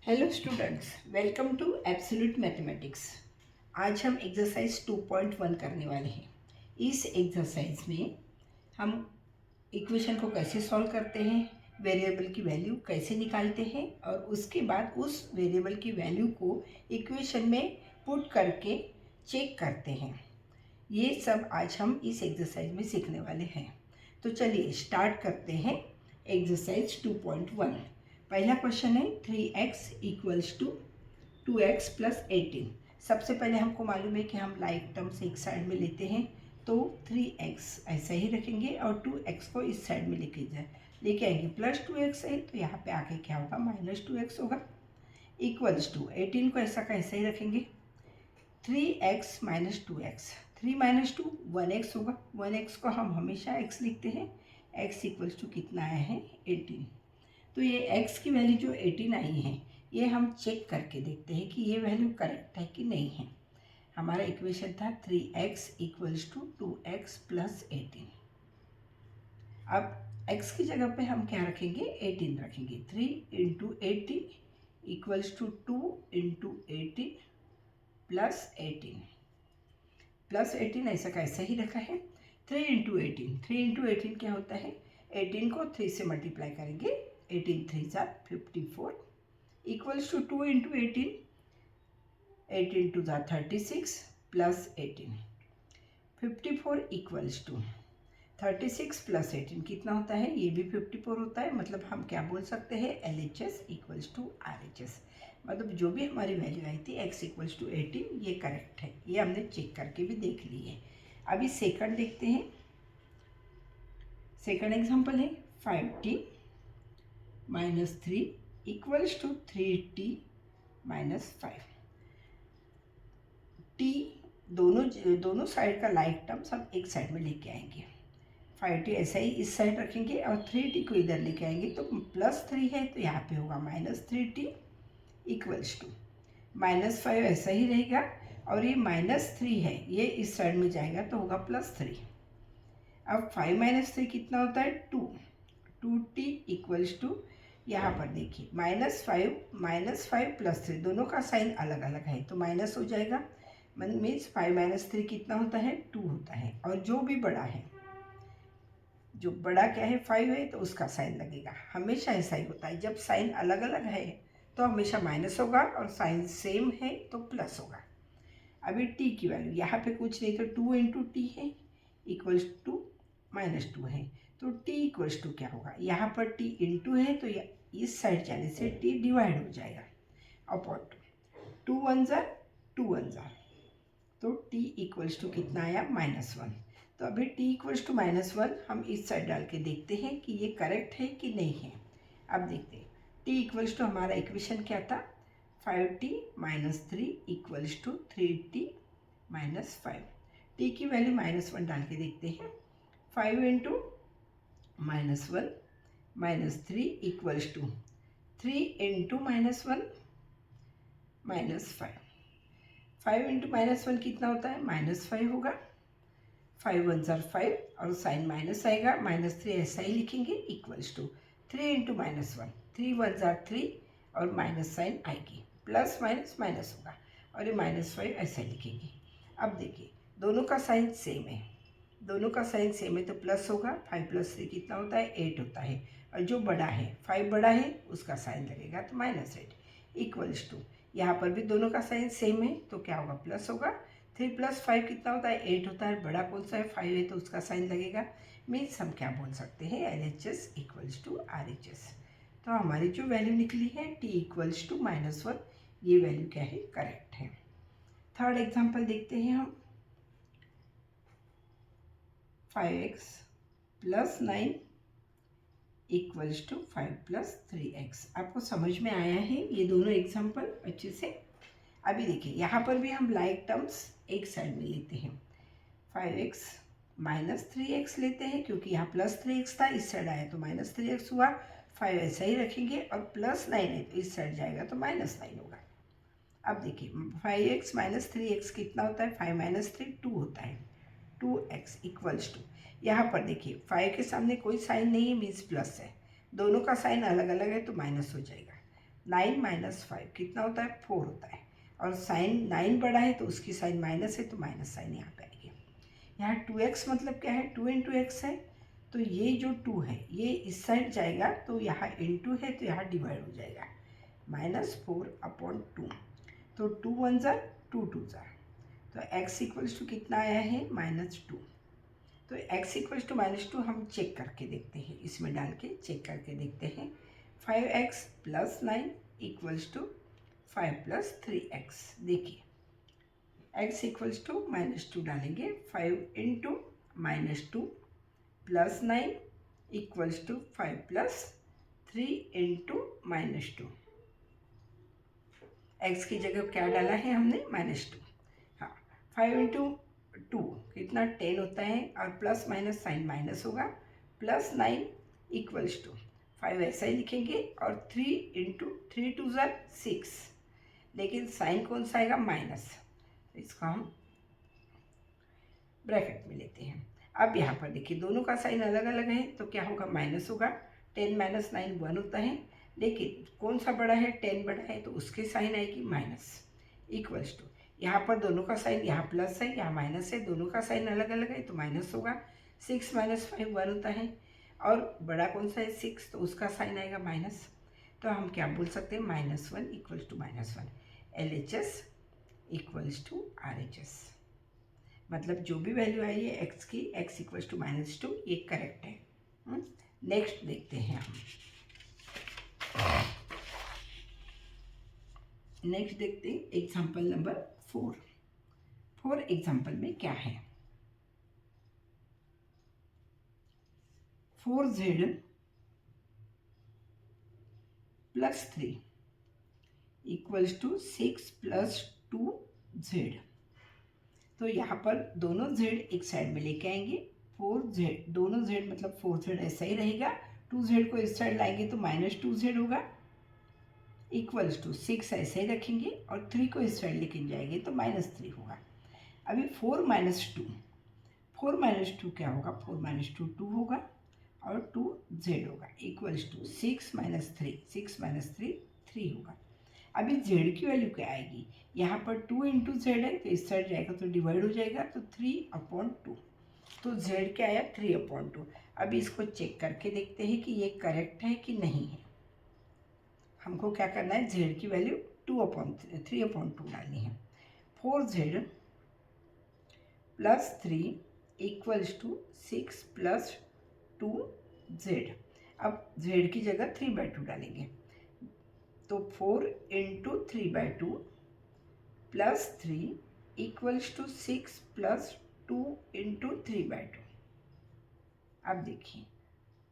Hello students, welcome to Absolute Mathematics. आज हम exercise 2.1 करने वाले हैं। इस एक्सरसाइज में हम इक्वेशन को कैसे सॉल्व करते हैं, वेरिएबल की वैल्यू कैसे निकालते हैं और उसके बाद उस वेरिएबल की वैल्यू को इक्वेशन में पुट करके चेक करते हैं। ये सब आज हम इस एक्सरसाइज में सीखने वाले हैं। तो चलिए स्टार्ट करते हैं एक्सरसाइज 2.1। पहला क्वेश्चन है 3x equals to 2x plus 18। सबसे पहले हमको मालूम है कि हम लाइक टर्म्स एक साइड में लेते हैं, तो 3x ऐसा ही रखेंगे और 2x को इस साइड में लेके आएंगे। प्लस 2x है तो यहाँ पे आके क्या होगा, माइनस 2x होगा। इक्वल्स टू 18 को ऐसा का ऐसा ही रखेंगे। 3x minus 2x, 3 minus 2 1x होगा। 1x को हम हमेशा x लिखते हैं। x इक्वल्स टू कितना आया है, 18। तो ये x की वैल्यू जो 18 आई है, ये हम चेक करके देखते हैं कि ये वैल्यू करेक्ट है कि नहीं है। हमारा इक्वेशन था 3x equals to 2x plus 18। अब x की जगह पे हम क्या रखेंगे, 18 रखेंगे। 3 into 18 equals to 2 into 18 plus 18। Plus 18 ऐसा का ऐसा ही रखा है। 3 इंटू 18, 3 इंटू 18 क्या होता है, 18 को 3 से मल्टीप्लाई करेंगे। 18 3 ज़ा 54 इक्वल्स टू 2 इंटू 18, 18 टू ज़ा 36 प्लस 18। 54 इक्वल्स टू 36 प्लस 18 कितना होता है, ये भी 54 होता है। मतलब हम क्या बोल सकते हैं, LHS इक्वल्स टू RHS। मतलब जो भी हमारी वैल्यू आई थी x इक्वल्स टू 18, ये करेक्ट है। ये हमने चेक करके भी देख ली है। अभी सेकंड देखते हैं। सेकंड एग्जांपल है 5t minus 3 equals to 3t minus 5। t दोनों साइड का लाइक टर्म्स हम एक साइड में लेके आएंगे। 5t ऐसा ही इस साइड रखेंगे और 3t को इधर लेके आएंगे। तो प्लस 3 है तो यहाँ पे होगा minus 3t equals to minus 5 ऐसा ही रहेगा। और ये माइनस 3 है, ये इस साइड में जाएगा तो होगा प्लस 3। अब 5 माइनस 3 कितना होता है, 2t इक्वल्स टू, यहाँ पर देखिए माइनस 5 प्लस 3 दोनों का साइन अलग अलग है तो माइनस हो जाएगा। मीन्स 5 माइनस 3 कितना होता है, 2 होता है। और जो भी बड़ा है, जो बड़ा क्या है 5 है, तो उसका साइन लगेगा। हमेशा ऐसा ही होता है, जब साइन अलग अलग है तो हमेशा माइनस होगा और साइन सेम है तो प्लस होगा। अभी t की वैल्यू यहाँ पे कुछ नहीं तो 2 इंटू टी है इक्वल्स टू माइनस 2 है। तो t इक्वल्स टू क्या होगा, यहाँ पर t इंटू है तो इस साइड जाने से t डिवाइड हो जाएगा अपॉन 2 1 ज़ा 2 1 ज़ा, तो t इक्वल्स टू कितना आया, -1। तो अभी t इक्वल्स टू -1 हम इस साइड डाल के देखते हैं कि ये करेक्ट है कि नहीं है। अब देखते हैं t इक्वल्स टू, हमारा इक्वेशन क्या था, 5t minus 3 equals to 3t minus 5। t की वैल्यू -1 डाल के देखते हैं। 5 into -1 minus 3 equals to 3 into -1 minus 5। 5 into -1 कितना होता है, -5 होगा। 5 1 ज़ा 5 और साइन माइनस आएगा, -3 ऐसा ही लिखेंगे इक्वल्स टू 3 इंटू -1, 3 1 ज़ा 3 और माइनस साइन आएगी, प्लस माइनस माइनस होगा और ये -5 ऐसा लिखेंगे। अब देखिए दोनों का साइन सेम है, दोनों का साइन सेम है तो प्लस होगा। 5 प्लस 3 कितना होता है, 8 होता है। और जो बड़ा है 5 बड़ा है उसका साइन लगेगा तो -8 इक्वल्स टू, यहाँ पर भी दोनों का साइन सेम है तो क्या होगा, प्लस होगा। 3 प्लस 5 कितना होता है, 8 होता है। बड़ा कौन सा है, 5 है तो उसका साइन लगेगा। मीन्स हम क्या बोल सकते हैं, LHS इक्वल्स टू RHS। तो हमारी जो वैल्यू निकली है t इक्वल्स टू -1, ये वैल्यू क्या है, करेक्ट है। थर्ड एग्जाम्पल देखते हैं हम। 5x plus 9 equals to 5 plus 3x। आपको समझ में आया है ये दोनों एग्जाम्पल अच्छे से। अभी देखिए यहाँ पर भी हम लाइक टर्म्स एक साइड में लेते हैं। 5x माइनस 3x लेते हैं क्योंकि यहाँ प्लस 3x था, इस साइड आया तो माइनस 3x हुआ। 5 ऐसा ही रखेंगे और प्लस 9 है तो इस साइड जाएगा तो -9 होगा। अब देखिए 5x माइनस 3x कितना होता है, 5 माइनस 3 2 होता है। 2x इक्वल्स टू, यहाँ पर देखिए 5 के सामने कोई साइन नहीं है मीन्स प्लस है, दोनों का साइन अलग अलग है तो माइनस हो जाएगा। 9 माइनस 5 कितना होता है 4 होता है, और साइन 9 बड़ा है तो उसकी साइन माइनस है तो माइनस साइन यहाँ पे आएगी। यहाँ 2x मतलब क्या है 2 इंटू एक्स है, तो ये जो 2 है ये इस साइड जाएगा तो यहाँ इंटू है तो यहाँ डिवाइड हो जाएगा, -4/2, तो 2 1 ज़ा 2 2 ज़ा, तो x इक्वल्स टू कितना आया है -2। तो x इक्वल्स टू -2 हम चेक करके देखते हैं, इसमें डाल के चेक करके देखते हैं। 5x + 9 equals to 5 + 3x। देखिए x इक्वल्स टू -2 डालेंगे, 5 into -2 + 9 equals to 5 + 3 into -2। x की जगह क्या डाला है हमने -2। हाँ 5 इंटू 2 कितना 10 होता है, और प्लस माइनस साइन माइनस होगा, +9 इक्वल्स टू 5 ऐसा ही लिखेंगे, और 3 इंटू 3 2 ज़ा 6, लेकिन साइन कौन सा आएगा माइनस, इसको हम ब्रैकेट में लेते हैं। अब यहाँ पर देखिए दोनों का साइन अलग अलग है तो क्या होगा माइनस होगा, 10 - 9 1 होता है, लेकिन कौन सा बड़ा है 10 बड़ा है तो उसके साइन आएगी माइनस, इक्वल्स टू यहाँ पर दोनों का साइन यहाँ प्लस है यहाँ माइनस है, दोनों का साइन अलग अलग है तो माइनस होगा, 6 - 5 1 होता है, और बड़ा कौन सा है 6 तो उसका साइन आएगा माइनस। तो हम क्या बोल सकते हैं -1 equals to -1, LHS equals to RHS। मतलब जो भी वैल्यू आई है x की, x इक्वल्स टू -2, ये करेक्ट है। नेक्स्ट देखते हैं हम, नेक्स्ट देखते हैं एग्जाम्पल नंबर 4 एग्जाम्पल में क्या है, 4z + 3 इक्वल्स टू 6 + 2z। तो यहाँ पर दोनों z एक साइड में लेके आएंगे, 4z दोनों z मतलब 4z ऐसा ही रहेगा, 2z को इस साइड लाएंगे तो -2z होगा, इक्वल्स टू 6 ऐसे ही रखेंगे, और 3 को इस साइड लेके जाएंगे तो -3 होगा। अभी 4 - 2 क्या होगा, 4 - 2 2 होगा, और 2z होगा, इक्वल्स टू 6 - 3 3 होगा। अभी z की वैल्यू क्या आएगी, यहाँ पर 2 इंटू जेड है तो इस साइड जाएगा तो डिवाइड हो जाएगा, तो 3/2, तो z क्या आया 3/2। अभी इसको चेक करके देखते हैं कि ये करेक्ट है कि नहीं है। हमको क्या करना है, z की वैल्यू 3/2 डालनी है। 4z + 3 equals to 6 + 2z। अब z की जगह 3/2 डालेंगे, तो 4 इंटू 3/2 + 3 इक्वल्स टू 6 + 2 इंटू 3/2। अब देखिए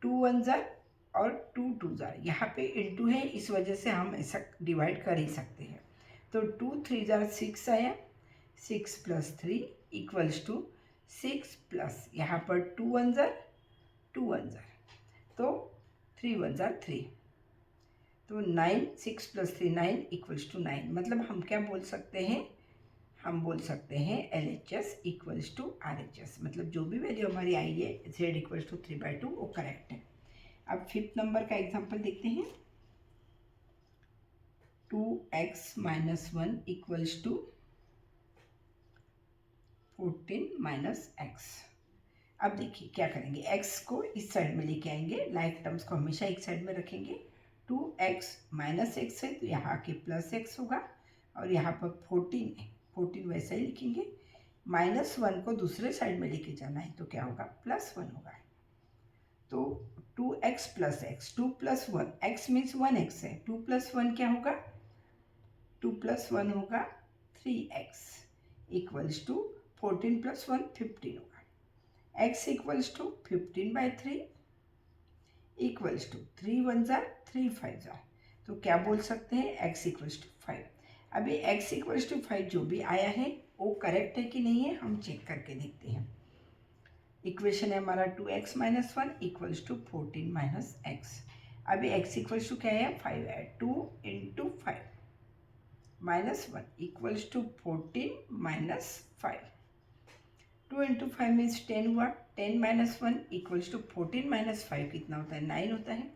2 1 ज़ा और 2 2 ज़ा, यहाँ पे इंटू है इस वजह से हम ऐसा डिवाइड कर ही सकते हैं, तो 2 3 ज़ा 6 आया, 6 + 3 इक्वल्स टू 6 प्लस यहाँ पर 2 1 ज़ा 2 1 ज़ा, तो 3 1 ज़ा 3, तो 9 6 + 3 9 इक्वल्स टू 9। मतलब हम क्या बोल सकते हैं, हम बोल सकते हैं LHS इक्वल्स टू RHS, मतलब जो भी वैल्यू हमारी आई है z इक्वल्स टू 3/2 वो करेक्ट है। अब 5th नंबर का एग्जांपल देखते हैं, 2x - 1 इक्वल्स टू 14 - x। अब देखिए क्या करेंगे, x को इस साइड में लेके आएंगे, लाइक टर्म्स को हमेशा एक साइड में रखेंगे, 2x - x है तो यहाँ आके +x होगा, और यहाँ पर 14 है, 14 वैसा ही लिखेंगे, -1 को दूसरे साइड में लेके जाना है तो क्या होगा +1 होगा, तो 2x + x, 2 + 1 x means 1x है, 2 + 1 क्या होगा, 2 + 1 होगा 3x, इक्वल्स टू 14 + 1 15 होगा, x equals to 15/3 equals to 3 1 ज़ा 3 5 ज़ा, तो क्या बोल सकते हैं x इक्वल्स टू 5। अभी x इक्वल्स टू 5 जो भी आया है वो करेक्ट है कि नहीं है हम चेक करके देखते हैं। इक्वेशन है हमारा 2x - 1 इक्वल्स टू 14 - x। अभी x इक्वल्स टू क्या है 5 है, 2 into 5 -1 equals to 14 - 5, 2 into 5 means 10 हुआ, 10 - 1 इक्वल्स टू 14 - 5 कितना होता है 9 होता है,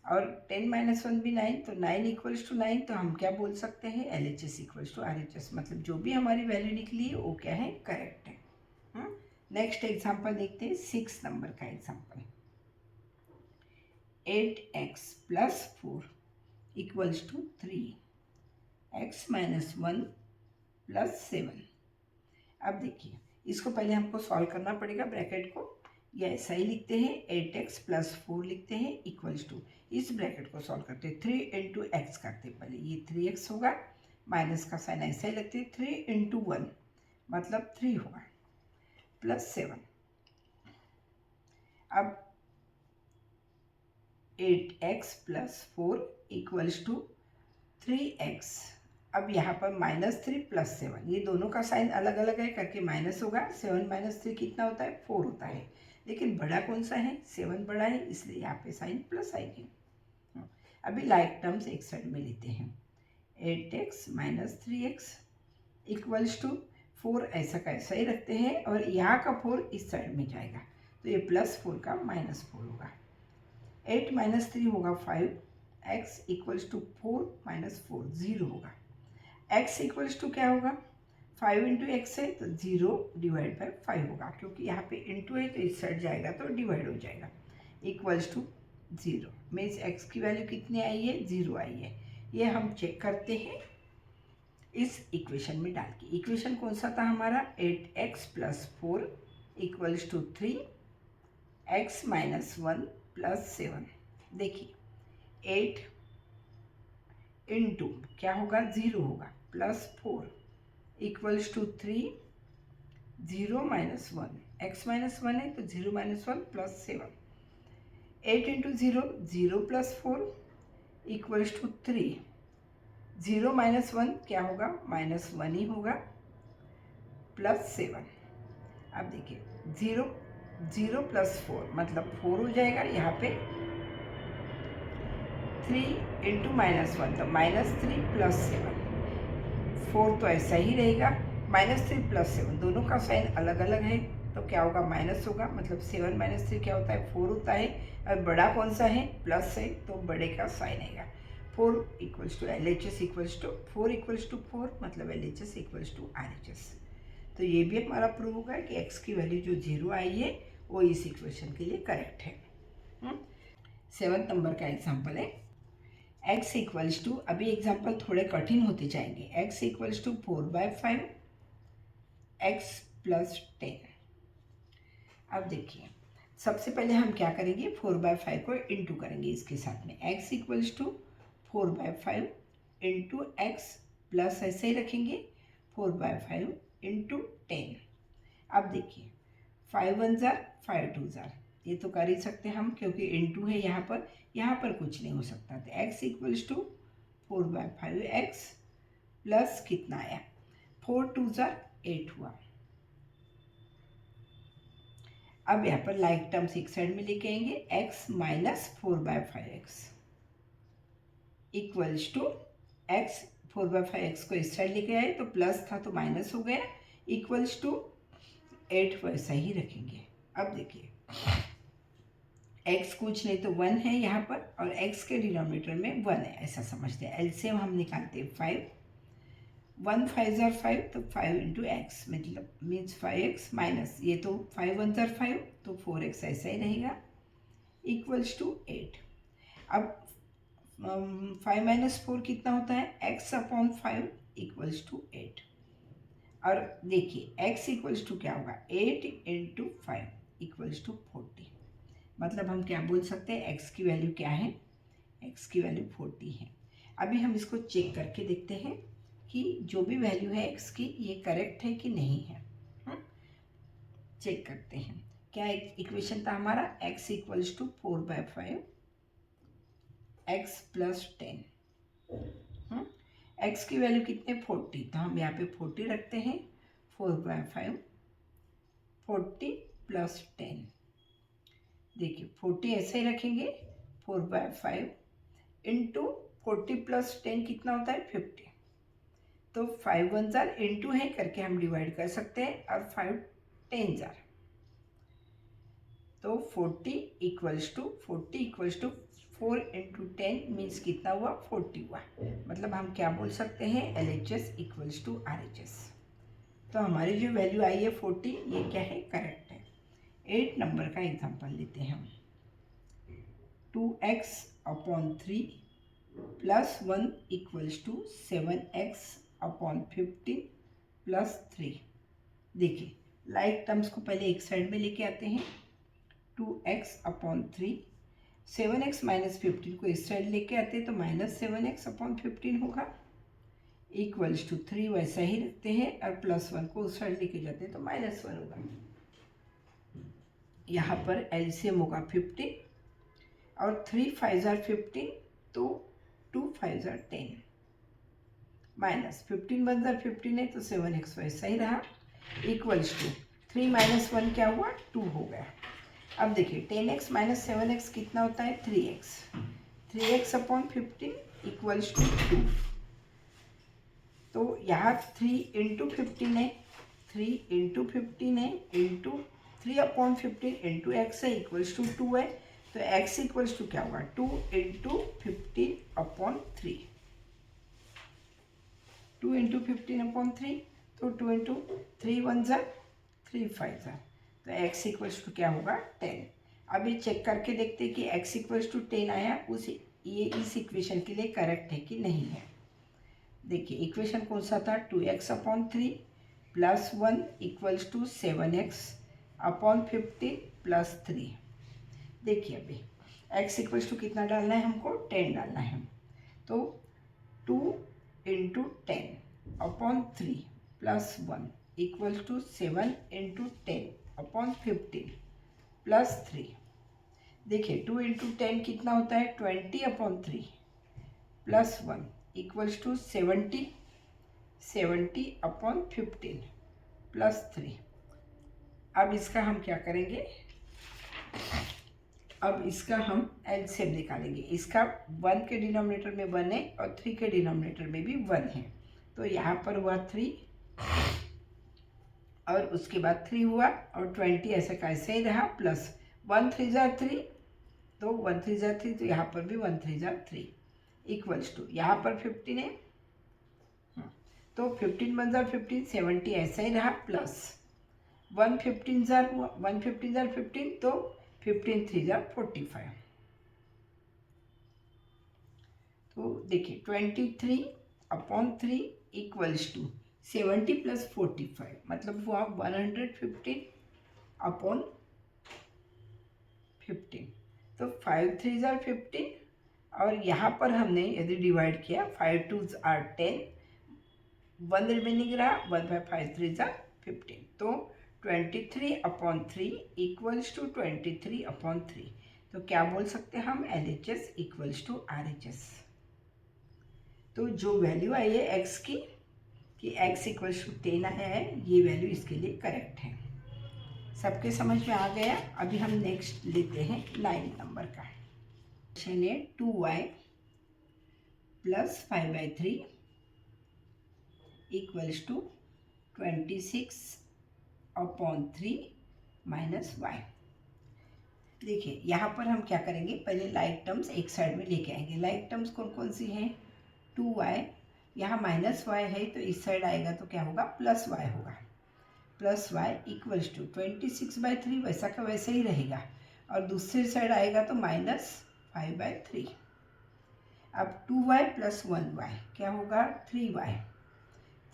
और 10 माइनस 1 भी 9, तो 9 इक्वल्स टू 9, तो हम क्या बोल सकते हैं, LHS इक्वल्स टू RHS, मतलब जो भी हमारी वैल्यू निकली है वो क्या है, करेक्ट है। नेक्स्ट एग्जांपल देखते हैं, 6 नंबर का example. 8x plus 4 equals to 3x minus 1 plus 7। अब देखिए, इसको पहले हमको सॉल्व करना पड़ेगा, ब्रैकेट को या ऐसा ही लिखते हैं, 8x प्लस 4 लिखते हैं इक्वल्स टू, इस ब्रैकेट को सॉल्व करते हैं, 3 इंटू एक्स करते हैं पहले, ये 3x होगा, माइनस का साइन ऐसा ही लगते हैं, 3 इंटू 1 मतलब 3 होगा, प्लस 7। अब 8x plus 4 equals to 3x। अब यहाँ पर -3 प्लस 7, ये दोनों का साइन अलग अलग है करके माइनस होगा, 7 माइनस 3 कितना होता है, 4 होता है, लेकिन बड़ा कौन सा है, 7 बड़ा है, इसलिए यहाँ पे साइन प्लस आएगी। अभी लाइक टर्म्स एक साइड में लेते हैं, 8x minus 3x equals to 4, ऐसा का ऐसा ही रखते हैं, और यहाँ का 4 इस साइड में जाएगा, तो ये +4 का -4 होगा। 8 माइनस 3 होगा 5, x इक्वल्स टू 4 माइनस 4 0 होगा। x इक्वल्स टू क्या होगा, 5 इंटू एक्स है तो 0 डिवाइड बाई 5 होगा, क्योंकि यहाँ पे इंटू है तो इस साइड जाएगा तो डिवाइड हो जाएगा, इक्वल्स टू 0। मीन्स x की वैल्यू कितनी आई है, 0 आई है। ये हम चेक करते हैं इस इक्वेशन में डाल के। इक्वेशन कौन सा था हमारा, 8x plus 4 equals to 3x minus 1 plus 7। देखिए 8 इंटू क्या होगा, 0 होगा, plus 4 equals to 3, 0 minus 1, x minus 1 है तो 0 minus 1 plus 7। 8 into 0, 0 plus 4 equals to 3, 0 minus 1 क्या होगा, -1 ही होगा, प्लस 7। अब देखिए 0 प्लस 4 मतलब 4 हो जाएगा, यहाँ पे 3 इंटू -1 तो -3 प्लस 7, 4 तो ऐसा ही रहेगा, -3 प्लस 7 दोनों का साइन अलग अलग है, तो क्या होगा, माइनस होगा, मतलब 7 माइनस 3 क्या होता है, 4 होता है, और बड़ा कौन सा है, प्लस है, तो बड़े का साइन आएगा। 4 equals to LHS equals to 4 equals to 4, मतलब LHS इक्वल्स टू RHS। तो ये भी हमारा प्रूव होगा कि x की वैल्यू जो 0 आई है वो इस इक्वेशन के लिए करेक्ट है। 7 नंबर का एग्जाम्पल है, x इक्वल्स टू, अभी एग्जाम्पल थोड़े कठिन होते जाएंगे, x equals to 4/5 x plus 10। अब देखिए सबसे पहले हम क्या करेंगे, 4/5 को इंटू करेंगे इसके साथ में, x equals to 4/5 into x plus ऐसे ही रखेंगे 4/5 इंटू 10। अब देखिए 5 1 जार 5 2 जार, ये तो कर ही सकते हैं हम, क्योंकि इंटू है यहाँ पर कुछ नहीं हो सकता, तो x equals to 4/5 x plus कितना आया, 4 2 जार 8 हुआ। अब यहाँ पर लाइक टर्म्स एक साइड में लेके आएंगे, x minus 4/5 x equals to x, 4/5 x को इस साइड लेके आए तो प्लस था तो माइनस हो गया, इक्वल्स टू 8 वैसा ही रखेंगे। अब देखिए x कुछ नहीं तो 1 है यहाँ पर, और x के डिनोमिनेटर में 1 है, ऐसा समझते हैं। एलसीएम हम निकालते हैं 5, 1 5 जार 5 तो 5 इंटू एक्स मतलब मीन्स 5x माइनस, ये तो 5 1 जार 5 तो 4x ऐसा ही रहेगा, इक्वल्स टू 8। अब 5 माइनस 4 कितना होता है, x अपॉन 5 इक्वल्स टू 8। और देखिए x इक्वल्स टू क्या होगा, 8 इंटू 5 इक्वल्स टू 40, मतलब हम क्या बोल सकते हैं, x की वैल्यू क्या है, x की वैल्यू 40 है। अभी हम इसको चेक करके देखते हैं कि जो भी वैल्यू है x की ये करेक्ट है कि नहीं है। चेक करते हैं, क्या इक्वेशन था हमारा, x equals to 4/5 x plus 10। x की वैल्यू कितने, 40, तो हम यहाँ पे 40 रखते हैं, 4/5 40 प्लस 10। देखिए 40 ऐसे ही रखेंगे, 4/5 इंटू 40 प्लस 10 कितना होता है, 50, तो 5 1 जार इंटू है करके हम डिवाइड कर सकते हैं, और 5 10 जार, तो 40 इक्वल्स टू 4 इंटू 10 मीन्स कितना हुआ 40 हुआ। मतलब हम क्या बोल सकते हैं LHS इक्वल्स टू RHS। तो हमारी जो वैल्यू आई है 40, ये क्या है करेक्ट है। 8 नंबर का एग्जांपल लेते हैं हम। 2x upon 3 plus 1 equals to 7x upon 15 plus 3। देखिए लाइक टर्म्स को पहले एक साइड में लेके आते हैं। 2x अपॉन 3, 7x माइनस 15 को इस साइड लेके आते हैं तो माइनस 7x अपॉन 15 होगा, इक्वल्स टू 3 वैसा ही रखते हैं और प्लस 1 को उस साइड लेके जाते हैं तो माइनस 1 होगा। यहाँ पर एलसीएम होगा 15 और 3 5 जार 15 तो 2 5 जार 10 माइनस 15 1 जार 15 है तो 7x वैसा ही रहा, इक्वल्स टू 3 माइनस 1 क्या हुआ 2 हो गया। अब देखिए 10x माइनस 7x कितना होता है 3x, 3x upon 15 equals to 2। तो यहाँ 3 इंटू 15 है, 3 इंटू 15 है इंटू 3 अपॉन 15 इंटू एक्स है इक्वल्स टू 2 है। तो x इक्वल्स टू क्या होगा 2 इंटू 15 अपॉन 3, 2 इंटू 15 अपॉन 3 तो 2 इंटू 3 1 जार 3 5 जार, तो x इक्वल्स टू क्या होगा 10। अब ये चेक करके देखते हैं कि x इक्वल्स टू 10 आया ये इस इक्वेशन के लिए करेक्ट है कि नहीं है। देखिए इक्वेशन कौन सा था 2x upon 3 plus 1 equals to 7x upon 15 plus 3। देखिए अभी x इक्वल्स टू कितना डालना है हमको 10 डालना है, तो 2 into 10 upon 3 plus 1 equals to 7 into 10 upon 15 plus 3। देखिए 2 इंटू 10 कितना होता है 20 upon 3 plus 1 equals to 70 upon 15 plus 3। अब इसका हम क्या करेंगे, अब इसका हम एलसीएम निकालेंगे। इसका 1 के डिनोमिनेटर में 1 है और 3 के डिनोमिनेटर में भी 1 है, तो यहाँ पर हुआ 3 और उसके बाद 3 हुआ और 20 ऐसे कैसे ही रहा, प्लस 1 3 जार 3 तो 1 3 जार 3 तो यहाँ पर भी 1 3 जार 3 इक्वल्स टू यहाँ पर 15 है तो 15 1 जार 15 70 ऐसा ही रहा, प्लस 1 15 जार हुआ 1 15 जार 15 तो 15 3 जार 45। तो देखिए 23 अपॉन 3 इक्वल्स टू 70 प्लस 45 मतलब हुआ 115 अपॉन 15। तो 5 3 जार 15 और यहाँ पर हमने यदि डिवाइड किया 5 2 आर 10, 1 रिमेनिंग रहा 1 बाई 5 3 जार 15, तो 23 अपॉन 3 इक्वल्स टू 23 अपॉन 3। तो क्या बोल सकते हैं हम LHS इक्वल्स टू RHS। तो जो वैल्यू आई है x की कि x इक्वल्स टू 10 आया है, ये वैल्यू इसके लिए करेक्ट है। सबके समझ में आ गया। अभी हम नेक्स्ट लेते हैं 9 नंबर का क्वेश्चन है 2y plus 5/3 equals to 26 upon 3 minus y। देखिए यहाँ पर हम क्या करेंगे, पहले लाइक टर्म्स एक साइड में लेके आएंगे। लाइक टर्म्स कौन कौन सी हैं 2y, यहाँ माइनस y है तो इस साइड आएगा तो क्या होगा प्लस y होगा, प्लस y इक्वल्स टू 26/3 वैसा का वैसा ही रहेगा और दूसरी साइड आएगा तो माइनस 5/3। अब 2y प्लस 1y क्या होगा 3y,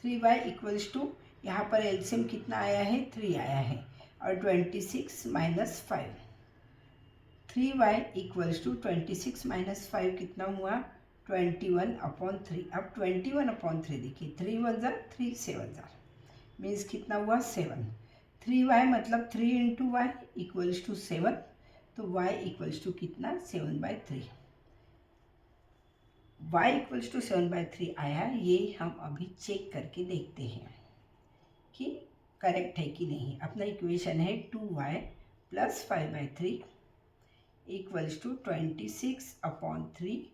3y इक्वल्स टू यहाँ पर एलसीएम कितना आया है 3 आया है और 26 minus 5, 3y equals to 26 minus 5 कितना हुआ 21 अपॉन 3। अब 21 अपॉन 3 देखिए 3 1 जार 3 7 जार मीन्स कितना हुआ 7, 3y मतलब 3 इंटू वाई इक्वल्स टू 7, तो y इक्वल्स टू कितना 7/3। y इक्वल्स टू 7/3 आया, ये हम अभी चेक करके देखते हैं कि करेक्ट है कि नहीं। अपना इक्वेशन है 2y plus 5/3 equals to 26 upon 3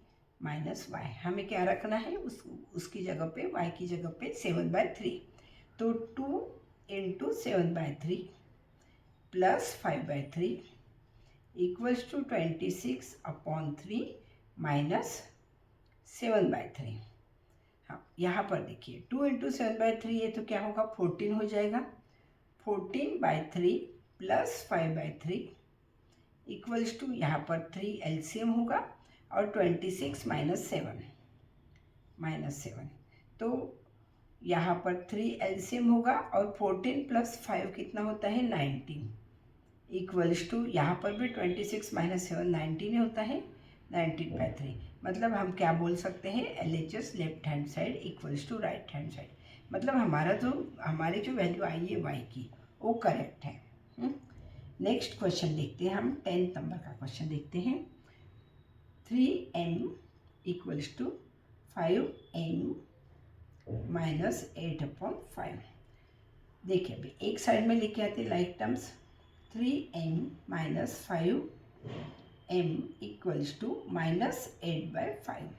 minus y। हमें क्या रखना है उसकी जगह पे y की जगह पे 7/3, तो 2 into 7/3 plus 5/3 equals to 26 upon 3 -7/3। हाँ, यहाँ पर देखिए 2 × 7/3 है तो क्या होगा 14 हो जाएगा। 14/3 + 5/3 इक्वल्स टू यहाँ पर 3 एलसीएम होगा और 26 - 7 तो यहाँ पर 3 एलसीएम होगा और 14 + 5 कितना होता है 19 इक्वल्स टू यहाँ पर भी 26 - 7 19 होता है 19/3। मतलब हम क्या बोल सकते हैं LHS left hand side equals to right hand side. मतलब हमारी जो वैल्यू आई है y की वो करेक्ट है। नेक्स्ट क्वेश्चन देखते हैं हम 10th नंबर का क्वेश्चन देखते हैं। 3m equals to 5m - 8/5। देखिए अभी एक साइड में लेके आते like terms 3m - 5m equals to -8/5।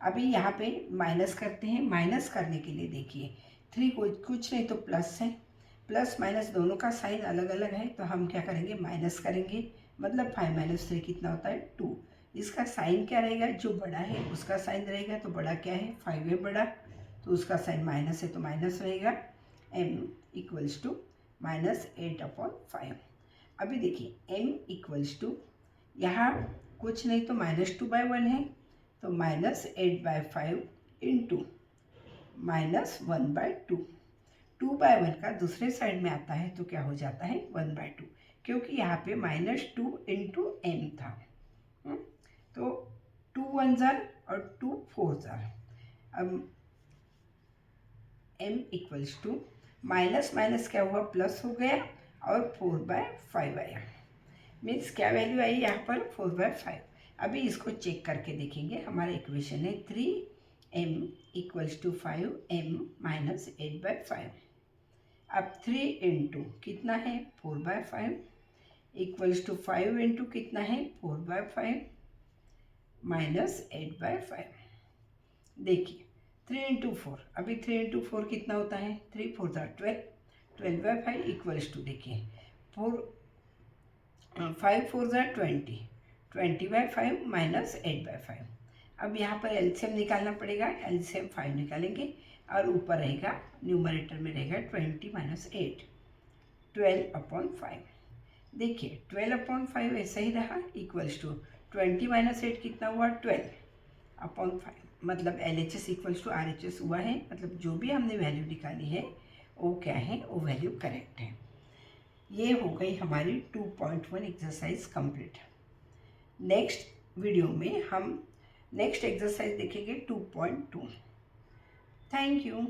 अभी यहाँ पे माइनस करते हैं। माइनस करने के लिए देखिए 3 कुछ नहीं तो प्लस है, प्लस माइनस दोनों का साइन अलग अलग है तो हम क्या करेंगे माइनस करेंगे। मतलब 5 - 3 कितना होता है 2। इसका साइन क्या रहेगा, जो बड़ा है उसका साइन रहेगा। तो बड़ा क्या है 5 है बड़ा, तो उसका साइन माइनस है तो माइनस रहेगा। m equals to -8/5। अभी देखिए m इक्वल्स टू यहाँ कुछ नहीं तो -2/1 है तो -8/5 इंटू -1/2। 2/1 का दूसरे साइड में आता है तो क्या हो जाता है 1/2, क्योंकि यहाँ पे -2 इंटू m था। तो 2 1 जार और 2 4 जार। अब m equals to minus minus क्या हुआ प्लस हो गया और 4/5 आया। मीन्स क्या वैल्यू आई यहाँ पर 4/5। अभी इसको चेक करके देखेंगे। हमारा इक्वेशन है 3m इक्वल्स टू 5m - 8/5। अब 3 इंटू कितना है 4/5 इक्वल्स टू 5 इंटू कितना है 4/5 - 8/5। देखिए 3 इंटू 4, अभी 3 इंटू 4 कितना होता है 3 4 12, 12/5 इक्वल्स टू देखिए 5 4 20, 20/5 - 8/5। अब यहाँ पर एलसीएम निकालना पड़ेगा। एलसीएम 5 निकालेंगे और ऊपर रहेगा न्यूमरेटर में रहेगा 20 - 8 12/5। देखिए 12/5 ऐसा ही रहा इक्वल्स टू 20 - 8 कितना हुआ 12/5। मतलब LHS इक्वल्स टू RHS हुआ है। मतलब जो भी हमने वैल्यू निकाली है वो क्या है वो वैल्यू करेक्ट है। ये हो गई हमारी 2.1 एक्सरसाइज कंप्लीट। नेक्स्ट वीडियो में हम नेक्स्ट एक्सरसाइज देखेंगे 2.2। Thank you.